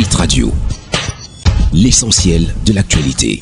Hit Radio, l'essentiel de l'actualité.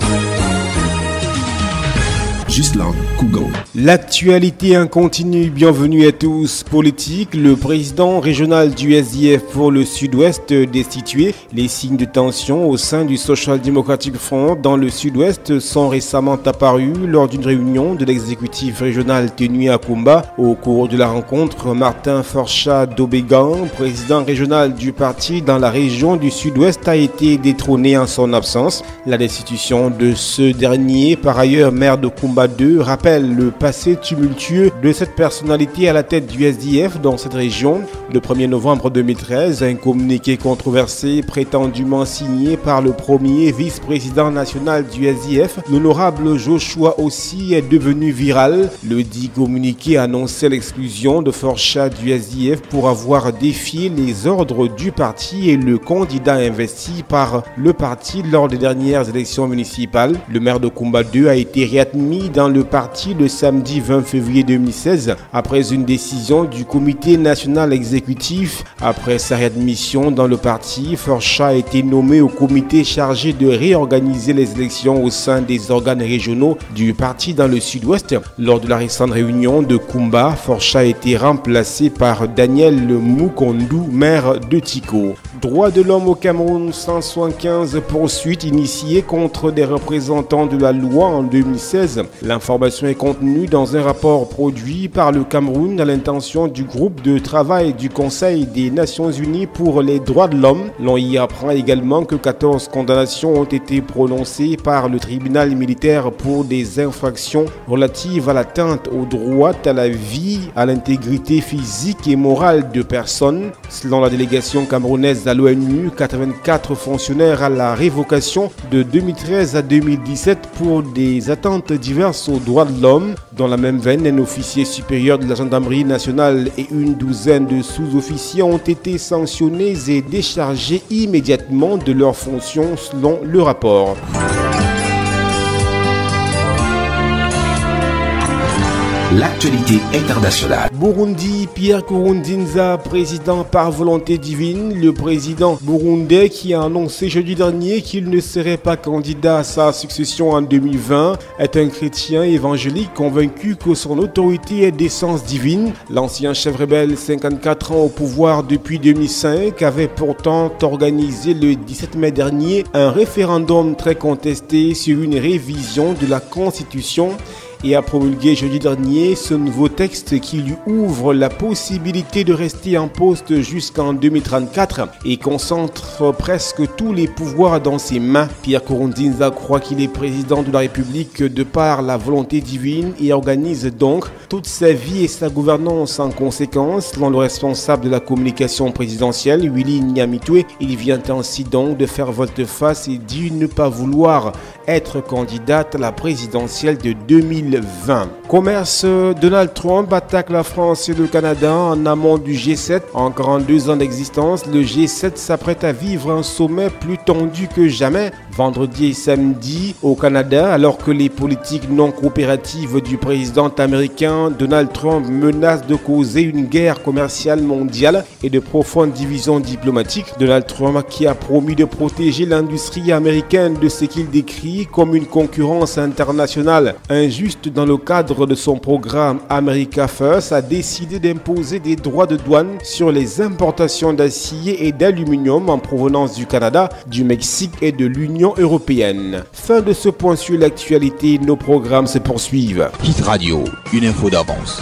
Ghislain Cougan. L'actualité en continu, bienvenue à tous. Politique, le président régional du SDF pour le sud-ouest destitué. Les signes de tension au sein du Social Democratic Front dans le sud-ouest sont récemment apparus lors d'une réunion de l'exécutif régional tenue à Kumba. Au cours de la rencontre, Martin Forchat d'Obégan, président régional du parti dans la région du sud-ouest, a été détrôné en son absence. La destitution de ce dernier, par ailleurs maire de Kumba 2, rappelle le passé tumultueux de cette personnalité à la tête du SDF dans cette région. Le 1er novembre 2013, un communiqué controversé prétendument signé par le premier vice-président national du SDF, l'honorable Joshua Ossi, est devenu viral. Le dit communiqué annonçait l'exclusion de Forchat du SDF pour avoir défié les ordres du parti et le candidat investi par le parti lors des dernières élections municipales. Le maire de Kumba 2 a été réadmis dans le parti le samedi 20 février 2016 après une décision du comité national exécutif. Après sa réadmission dans le parti, Forchat a été nommé au comité chargé de réorganiser les élections au sein des organes régionaux du parti dans le sud-ouest. Lors de la récente réunion de Kumba, Forchat a été remplacé par Daniel Mukondou, maire de Tiko. Droits de l'homme au Cameroun, 175 poursuites initiées contre des représentants de la loi en 2016. L'information est contenue dans un rapport produit par le Cameroun à l'intention du groupe de travail du Conseil des Nations Unies pour les droits de l'homme. L'on y apprend également que 14 condamnations ont été prononcées par le tribunal militaire pour des infractions relatives à l'atteinte aux droits, à la vie, à l'intégrité physique et morale de personnes. Selon la délégation camerounaise à l'ONU, 84 fonctionnaires à la révocation de 2013 à 2017 pour des attentes diverses aux droits de l'homme. Dans la même veine, un officier supérieur de la gendarmerie nationale et une douzaine de sous-officiers ont été sanctionnés et déchargés immédiatement de leurs fonctions selon le rapport. L'actualité internationale. Burundi, Pierre Nkurunziza, président par volonté divine. Le président burundais qui a annoncé jeudi dernier qu'il ne serait pas candidat à sa succession en 2020 est un chrétien évangélique convaincu que son autorité est d'essence divine. L'ancien chef rebelle, 54 ans au pouvoir depuis 2005, avait pourtant organisé le 17 mai dernier un référendum très contesté sur une révision de la Constitution et a promulgué jeudi dernier ce nouveau texte qui lui ouvre la possibilité de rester en poste jusqu'en 2034 et concentre presque tous les pouvoirs dans ses mains. Pierre Nkurunziza croit qu'il est président de la République de par la volonté divine et organise donc toute sa vie et sa gouvernance en conséquence. Selon le responsable de la communication présidentielle, Willy Nyamitwe, il vient ainsi donc de faire volte-face et dit ne pas vouloir être candidate à la présidentielle de 2020. Commerce, Donald Trump attaque la France et le Canada en amont du G7. En 42 ans d'existence, le G7 s'apprête à vivre un sommet plus tendu que jamais. Vendredi et samedi au Canada, alors que les politiques non coopératives du président américain Donald Trump menacent de causer une guerre commerciale mondiale et de profondes divisions diplomatiques. Donald Trump qui a promis de protéger l'industrie américaine de ce qu'il décrit comme une concurrence internationale injuste dans le cadre de son programme America First, a décidé d'imposer des droits de douane sur les importations d'acier et d'aluminium en provenance du Canada, du Mexique et de l'Union européenne. Fin de ce point sur l'actualité, nos programmes se poursuivent. Hit Radio, une info d'avance.